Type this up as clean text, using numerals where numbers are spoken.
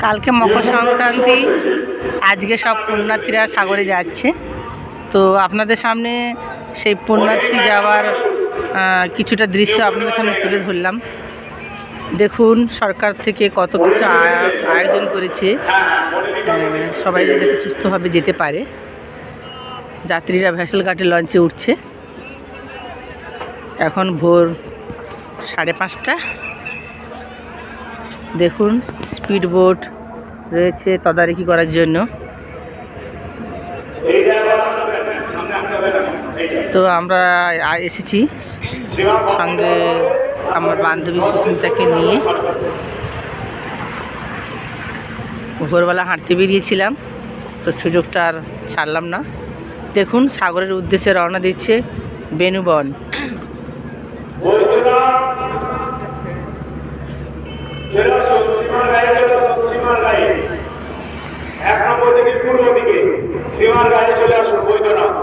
কালকে মকর সংক্রান্তি, আজকে সব পুণ্যার্থীরা সাগরে যাচ্ছে। তো আপনাদের সামনে সেই পুণ্যার্থী যাওয়ার কিছুটা দৃশ্য আপনাদের সামনে তুলে ধরলাম। দেখুন সরকার থেকে কত কিছু আয়োজন করেছে, সবাই যাতে সুস্থভাবে যেতে পারে। যাত্রীরা ভেসেল ঘাটে লঞ্চে উঠছে। এখন ভোর 5:30। দেখুন স্পিড বোট রয়েছে তদারকি করার জন্য। তো আমরা এসেছি সঙ্গে আমার বান্ধবী সুস্মিতাকে নিয়ে। ভোরবেলা হাঁটতে বেরিয়েছিলাম, তো সুযোগটা আর ছাড়লাম না। দেখুন সাগরের উদ্দেশ্যে রওনা দিচ্ছে বেনুবন। পূর্ব দিকে সীমার গাড়ি চলে আসুন বৈদ্যনাথ।